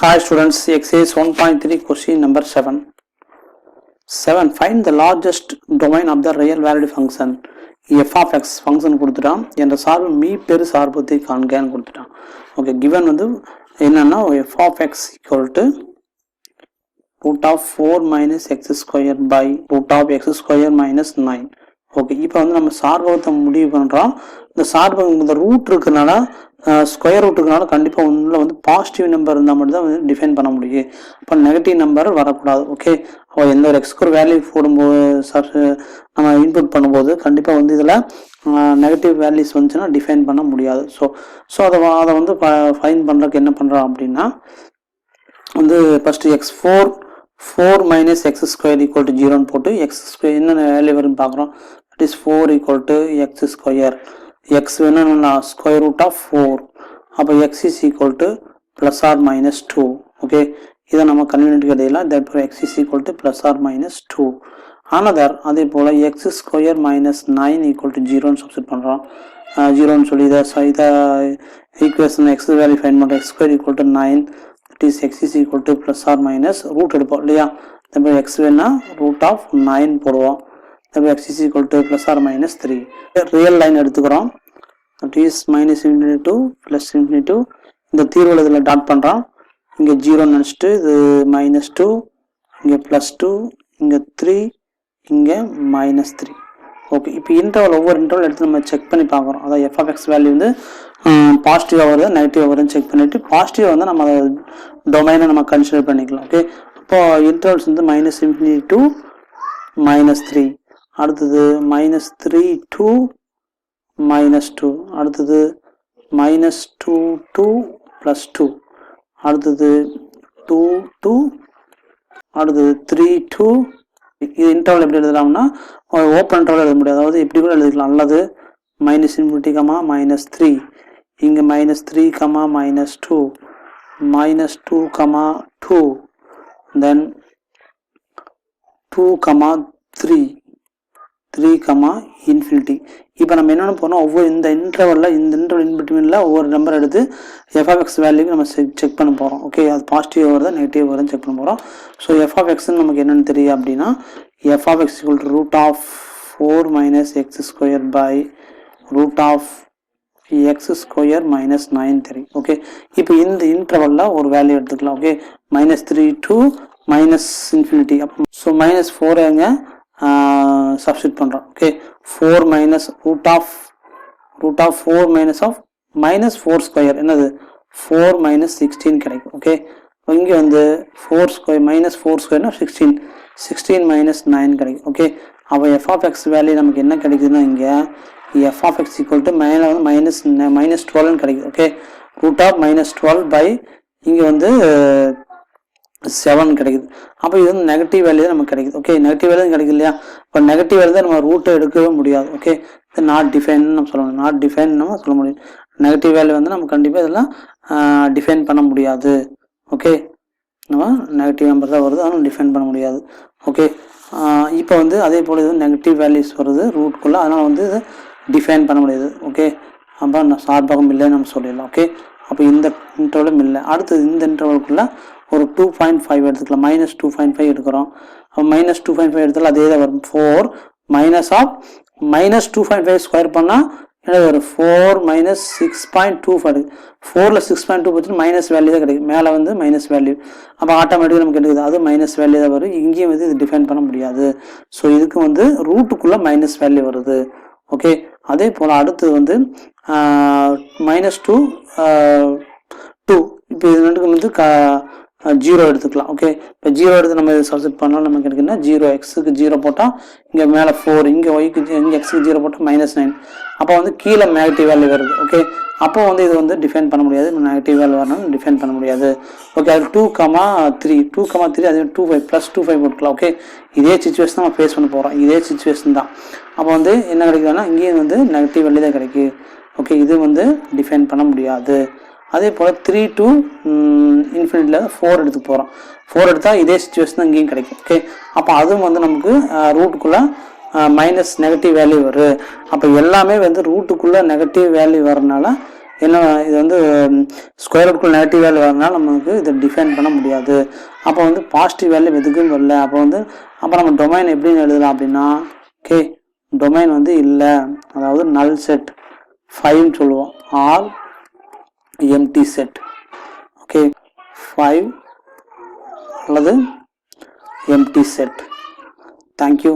Hi students, exercise 1.3 question number 7. 7. Find the largest domain of the real valued function f of x function கொடுத்துட்டான் என்ற சார்பு me பெரு சார்பத்தை காண்கன்னு கொடுத்துட்டான். Okay, given வந்து என்னன்னா f of x equal to root of 4 minus x square by root of x square minus 9. Okay, இப்போ வந்து நம்ம சார்பகத்தை முடிவு பண்ணுறோம். இந்த சார்பகம் இந்த ரூட் இருக்குனால ஸ்கொயர் ரூட் இருக்கனால கண்டிப்பாக உள்ள வந்து பாசிட்டிவ் நம்பர் இருந்தால் மட்டும் தான் வந்து டிஃபைன் பண்ண முடியும். அப்போ நெகட்டிவ் நம்பர் வரக்கூடாது. ஓகே, அப்போ எந்த ஒரு எக்ஸ்க்கு ஒரு வேல்யூ போடும்போது நம்ம இன்புட் பண்ணும்போது கண்டிப்பாக வந்து இதில் நெகட்டிவ் வேல்யூஸ் வந்துச்சுன்னா டிஃபைன் பண்ண முடியாது. ஸோ அதை வந்து ஃபைன் பண்ணுறதுக்கு என்ன பண்ணுறோம் அப்படின்னா வந்து first four minus x square equal to 0ன்னு போட்டு எக்ஸ் ஸ்கொயர் என்னென்ன வேல்யூ வரும்னு பார்க்குறோம். It is 4 equal to x square. X வேணும்னா ஸ்கொயர் ரூட் ஆஃப் 4. அப்போ x is equal to plus or minus 2. Okay, இதை நம்ம கன்வீனியன்ட்டுக்கு இடையில that x is equal to plus or minus 2. Another அதே போல் x square minus 9 equal to 0ன்னு substitute பண்ணுறோம். 0ன்னு சொல்லி இதை ஈக்குவேஷன் எக்ஸ் வேல்யூ ஃபைன் பண்ணுறோம். X square equal to 9 that is x is equal to plus or minus root எடுப்போம் இல்லையா. தப்போ x வேணா ரூட் ஆஃப் 9 போடுவோம். தப்போ x is equal to plus or minus 3. Real line எடுத்துக்கிறோம். that is minus infinity to plus infinity to இந்த தீர்வில் இதில் டாட் பண்ணுறோம். இங்கே 0 நினச்சிட்டு இது minus 2, இங்கே plus 2, இங்கே 3, இங்கே minus 3. ஓகே, இப்போ இன்டர்வல் ஒவ்வொரு இன்டர்வல் எடுத்து நம்ம செக் பண்ணி பார்க்குறோம். அதாவது எஃப் ஆஃப் எக்ஸ் வேல்யூ வந்து பாசிட்டிவாக வருது நெகட்டிவாக வருதுன்னு செக் பண்ணிவிட்டு பாசிட்டிவாக வந்து நம்ம அதை டொமைனை நம்ம கன்சிடர் பண்ணிக்கலாம். ஓகே, இப்போ இன்டர்வல்ஸ் வந்து மைனஸ் இன்ஃபினிட்டி டு மைனஸ் 3, அடுத்தது மைனஸ் 3 டு மைனஸ் 2, அடுத்தது மைனஸ் 2 டு ப்ளஸ் 2, அடுத்தது 2 டு, அடுத்தது 3 டு. இது இன்டர்வல் எப்படி எழுதலாம்னா ஓப்பன் இன்டர்வல் எழுத முடியாது. அதாவது எப்படி கூட எழுதிக்கலாம். அல்லது மைனஸ் இன்ஃபினிட்டி கமா மைனஸ் 3, இங்கே minus 3 comma minus 2, minus 2 comma 2, தென் 2 கமா 3, 3 கமா இன்ஃபினிட்டி. இப்போ நம்ம என்னென்ன போனோம், ஒவ்வொரு இந்த இன்டர்வல் இன்பிட்வீனில் ஒவ்வொரு நம்பர் எடுத்து எஃப் ஆஃப் எக்ஸ் வேல்யூக்கு நம்ம செக் பண்ண போகிறோம். ஓகே, அது பாசிட்டிவ் வருதா நெகட்டிவ் வருதுன்னு செக் பண்ண போகிறோம். ஸோ எஃப் ஆஃப் எக்ஸ்ன்னு நமக்கு என்னென்னு தெரியும் அப்படின்னா f of x equal to root of 4 minus x square by root of x square minus 9 தெரியும். ஓகே, இப்போ இந்த இன்டர்வலில் ஒரு வேல்யூ எடுத்துக்கலாம். Okay, minus 3 to minus infinity. அப்போ ஸோ மைனஸ் 4 எங்க சப்ஸ்டிட் பண்ணுறோம். Okay, 4 minus root of 4 minus of minus 4 square என்னது 4 மைனஸ் 16 கிடைக்கும். ஓகே, இங்கே வந்து 4 ஸ்கொயர் மைனஸ் 4 ஸ்கொயர்னா 16 மைனஸ் 9 கிடைக்கும். ஓகே, அப்போ எஃப் ஆஃப் எக்ஸ் வேல்யூ நமக்கு என்ன கிடைக்குதுன்னா இங்கே f of x equal to மேலே வந்து மைனஸ் 12 கிடைக்குது. Okay, root of minus 12 by இங்கே வந்து 7 கிடைக்குது. அப்போ இது வந்து நெகட்டிவ் வேல்யூ தான் நமக்கு கிடைக்குது. ஓகே, நெகட்டிவ் வேல்யூ கிடைக்குது இல்லையா. இப்போ நெகட்டிவ் வேல்யூ தான் நம்ம ரூட்டை எடுக்கவே முடியாது. ஓகே, இது நாட் டிஃபைன் நம்ம சொல்லணும். நாட் டிஃபைன் நம்ம சொல்ல முடியும். நெகட்டிவ் வேல்யூ வந்து நம்ம கண்டிப்பாக இதெல்லாம் டிஃபைன் பண்ண முடியாது. ஓகே, நம்ம நெகட்டிவ் நம்பர் தான் வருது, அதனால் டிஃபைன் பண்ண முடியாது. ஓகே, இப்போ வந்து அதே போல் இது நெகட்டிவ் வேல்யூஸ் வருது ரூட்குள்ளே, அதனால் வந்து இது டிஃபைன் பண்ண முடியாது. ஓகே, அப்போ நான் சார்பகம் இல்லைன்னு நம்ம சொல்லிடலாம். ஓகே, அப்போ இந்த இன்டர்வலும் இல்லை. அடுத்தது இந்த இன்டர்வலுக்குள்ளே ஒரு 2.5 எடுத்துக்கலாம். மைனஸ் 2.5 எடுக்கிறோம். அப்போ மைனஸ் 2.5 எடுத்தாலும் அதே தான் வரும். 4 மைனஸ் ஆஃப் மைனஸ் 2.5 ஸ்கொயர் பண்ணால் என்ன வரும் 4 மைனஸ் 6.25. 4ல் 6.2 போச்சு மைனஸ் வேல்யூ தான் கிடைக்கும். மேலே வந்து மைனஸ் வேல்யூ. அப்போ ஆட்டோமேட்டிக்காக நமக்கு எடுக்குது அது மைனஸ் வேல்யூ தான் வரும். இங்கேயும் வந்து இது டிஃபைன் பண்ண முடியாது. ஸோ இதுக்கு வந்து ரூட்டுக்குள்ளே மைனஸ் வேல்யூ வருது. ஓகே, அதே போல் அடுத்தது வந்து மைனஸ் 2 இப்போ இது ரெண்டுக்கு வந்து 0 எடுத்துக்கலாம். ஓகே, இப்போ 0 எடுத்து நம்ம இதை சப்ஸ்டிட் பண்ணாலும் நமக்கு இருக்குன்னா 0 எக்ஸுக்கு 0 போட்டால் இங்கே மேலே 4, இங்கே ஒய்க்கு இங்கே எக்ஸுக்கு 0 போட்டால் மைனஸ் 9. அப்போ வந்து கீழே நெகட்டிவ் வேல்யூ வருது. ஓகே, அப்போ வந்து இது வந்து டிஃபைன் பண்ண முடியாது. நெகட்டிவ் வேல்யூ வரணும் டிஃபைன் பண்ண முடியாது. ஓகே, அது 2,3 அதே 2,5 ப்ளஸ் 2,5 போட்டுக்கலாம். ஓகே, இதே சுச்சுவேஷன் நம்ம ஃபேஸ் பண்ண போகிறோம். இதே சுச்சுவேஷன் தான். அப்போ வந்து என்ன கிடைக்குதுன்னா இங்கேயும் வந்து நெகட்டிவ் வேல்யூ தான் கிடைக்குது. ஓகே, இது வந்து டிஃபைன் பண்ண முடியாது. அதே போல் 3 டு இன்ஃபினிட்டியில் 4 எடுத்து போகிறோம். 4 எடுத்தால் இதே சுச்சுவேஷன் தான் இங்கேயும் கிடைக்கும். ஓகே, அப்போ அதுவும் வந்து நமக்கு ரூட்டுக்குள்ளே மைனஸ் நெகட்டிவ் வேல்யூ வரும். அப்போ எல்லாமே வந்து ரூட்டுக்குள்ளே நெகட்டிவ் வேல்யூ வரனால என்ன இது வந்து ஸ்கொயர் ரூட்குள்ள நெகட்டிவ் வேல்யூ வரனால நமக்கு இதை டிஃபைன் பண்ண முடியாது. அப்போ வந்து பாசிட்டிவ் வேல்யூ எதுக்கும் வரல. அப்போ நம்ம டொமைன் எப்படின்னு எழுதலாம் அப்படின்னா ஓகே டொமைன் வந்து இல்லை, அதாவது நல் செட் 5 சொல்லுவோம், ஆர் எம்டி செட். ஓகே 5 அல்லது எம்டி செட். தேங்க்யூ.